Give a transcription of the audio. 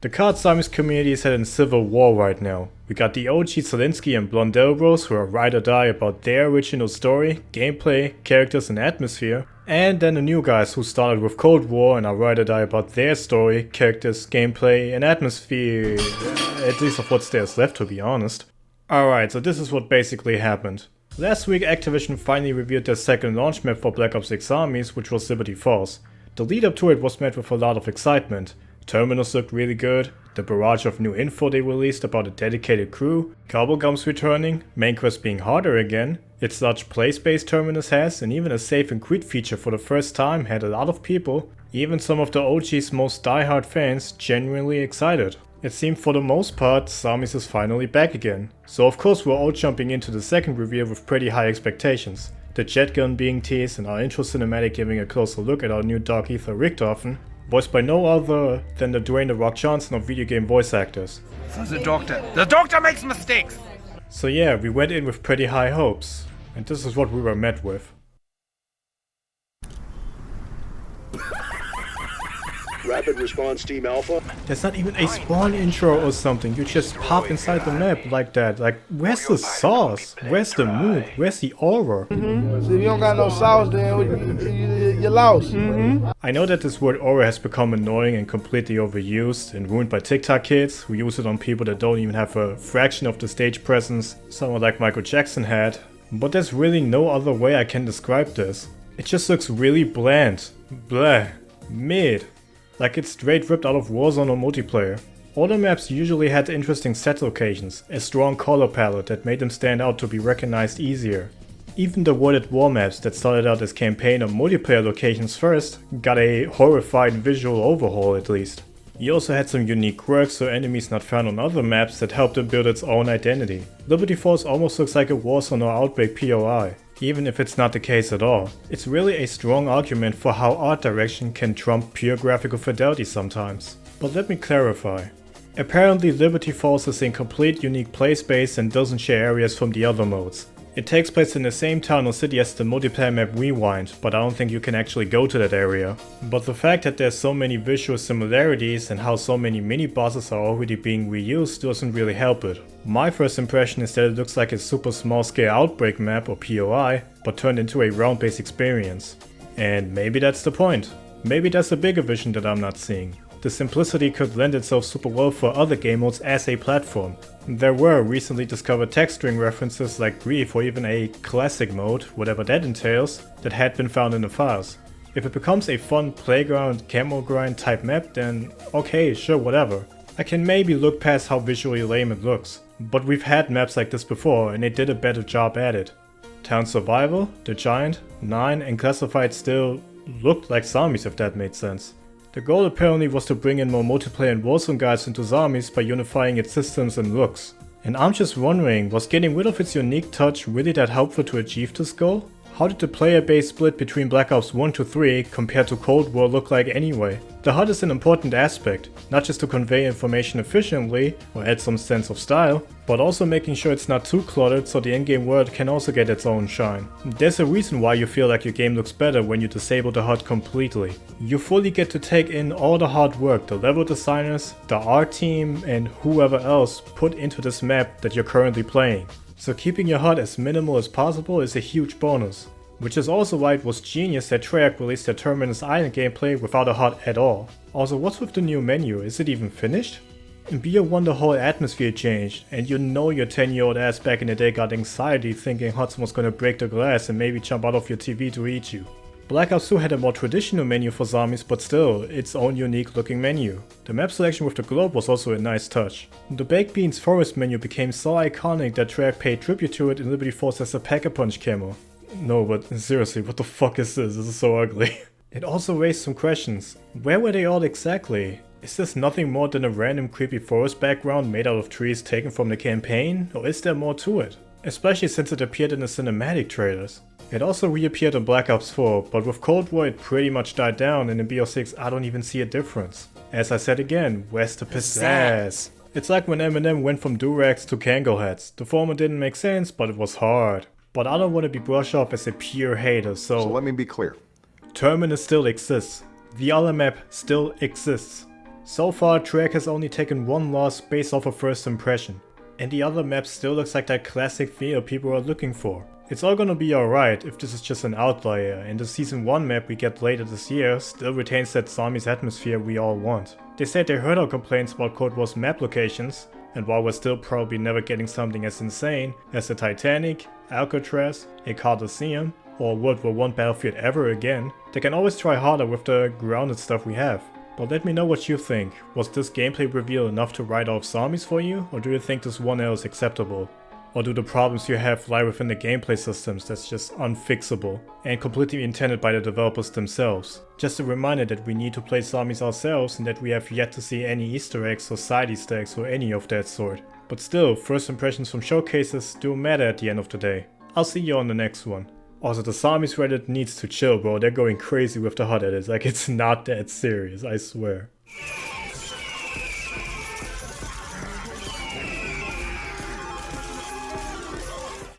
The CoD Zombies community is in civil war right now. We got the OG Zelensky and Blondell Bros who are ride or die about their original story, gameplay, characters and atmosphere. And then the new guys who started with Cold War and are ride or die about their story, characters, gameplay and atmosphere. At least of what's there's left, to be honest. Alright, so this is what basically happened. Last week Activision finally revealed their second launch map for Black Ops 6 Zombies, which was Liberty Falls. The lead up to it was met with a lot of excitement. Terminals looked really good, the barrage of new info they released about a dedicated crew, Cobblegum's returning, main quest being harder again, its large play space Terminus has, and even a save and quit feature for the first time had a lot of people, even some of the OG's most diehard fans, genuinely excited. It seemed for the most part, Zombies is finally back again. So of course we're all jumping into the second reveal with pretty high expectations. The jet gun being teased and our intro cinematic giving a closer look at our new Dark Ether Richtofen, voiced by no other than the Dwayne "The Rock" Johnson of video game voice actors. So the doctor makes mistakes! So yeah, we went in with pretty high hopes, and this is what we were met with. Rapid Response Team Alpha. There's not even a spawn intro or something, you just pop inside the map like that. Like, where's the sauce? Where's the mood? Where's the aura? So if you don't got no sauce, then you're lost. I know that this word aura has become annoying and completely overused and ruined by TikTok kids who use it on people that don't even have a fraction of the stage presence someone like Michael Jackson had. But there's really no other way I can describe this. It just looks really bland, bleh, mid. Like it's straight ripped out of Warzone or multiplayer. All the maps usually had interesting set locations, a strong color palette that made them stand out to be recognized easier. Even the World at War maps that started out as campaign or multiplayer locations first got a horrified visual overhaul at least. You also had some unique quirks or enemies not found on other maps that helped it build its own identity. Liberty Falls almost looks like a Warzone or Outbreak POI. Even if it's not the case at all. It's really a strong argument for how art direction can trump pure graphical fidelity sometimes. But let me clarify. Apparently Liberty Falls is a complete unique play space and doesn't share areas from the other modes. It takes place in the same town or city as the multiplayer map Rewind, but I don't think you can actually go to that area. But the fact that there's so many visual similarities and how so many mini-bosses are already being reused doesn't really help it. My first impression is that it looks like a super small scale Outbreak map or POI, but turned into a round-based experience. And maybe that's the point. Maybe there's a bigger vision that I'm not seeing. The simplicity could lend itself super well for other game modes as a platform. There were recently discovered texturing references like Grief or even a classic mode, whatever that entails, that had been found in the files. If it becomes a fun playground camo grind type map, then okay, sure, whatever. I can maybe look past how visually lame it looks. But we've had maps like this before and they did a better job at it. Town Survival, The Giant, 9 and Classified still looked like zombies, if that made sense. The goal apparently was to bring in more multiplayer and Warzone guides into Zombies by unifying its systems and looks. And I'm just wondering, was getting rid of its unique touch really that helpful to achieve this goal? How did the player base split between Black Ops 1 to 3 compared to Cold War look like anyway? The HUD is an important aspect, not just to convey information efficiently or add some sense of style, but also making sure it's not too cluttered so the in-game world can also get its own shine. There's a reason why you feel like your game looks better when you disable the HUD completely. You fully get to take in all the hard work the level designers, the art team and whoever else put into this map that you're currently playing. So keeping your HUD as minimal as possible is a huge bonus. Which is also why it was genius that Treyarch released their Terminus Island gameplay without a HUD at all. Also, what's with the new menu? Is it even finished? In BO1 the whole atmosphere changed, and you know your 10-year-old ass back in the day got anxiety thinking Hudson was gonna break the glass and maybe jump out of your TV to eat you. Black Ops 2 had a more traditional menu for zombies, but still, its own unique looking menu. The map selection with the globe was also a nice touch. The Baked Beans Forest menu became so iconic that Treyarch paid tribute to it in Liberty Falls as a Pack-a-Punch camo. No, but seriously, what the fuck is this? This is so ugly. It also raised some questions. Where were they all exactly? Is this nothing more than a random creepy forest background made out of trees taken from the campaign? Or is there more to it? Especially since it appeared in the cinematic trailers. It also reappeared in Black Ops 4, but with Cold War it pretty much died down and in BO6 I don't even see a difference. As I said again, where's the pizzazz? It's like when Eminem went from durags to Kangol hats. The former didn't make sense, but it was hard. But I don't want to be brushed off as a pure hater, so let me be clear. Terminus still exists. The other map still exists. So far, Treyarch has only taken one loss based off a first impression, and the other map still looks like that classic feel people are looking for. It's all gonna be alright if this is just an outlier, and the Season 1 map we get later this year still retains that zombies atmosphere we all want. They said they heard our complaints about Cold War's map locations, and while we're still probably never getting something as insane as the Titanic, Alcatraz, a Colosseum, or World War I Battlefield ever again, they can always try harder with the grounded stuff we have. But let me know what you think. Was this gameplay reveal enough to write off zombies for you, or do you think this 1L is acceptable? Or do the problems you have lie within the gameplay systems that's just unfixable and completely intended by the developers themselves? Just a reminder that we need to play zombies ourselves and that we have yet to see any Easter eggs or side Easter eggs or any of that sort. But still, first impressions from showcases do matter at the end of the day. I'll see you on the next one. Also, the zombies Reddit needs to chill, bro. They're going crazy with the HUD edits. Like, it's not that serious, I swear.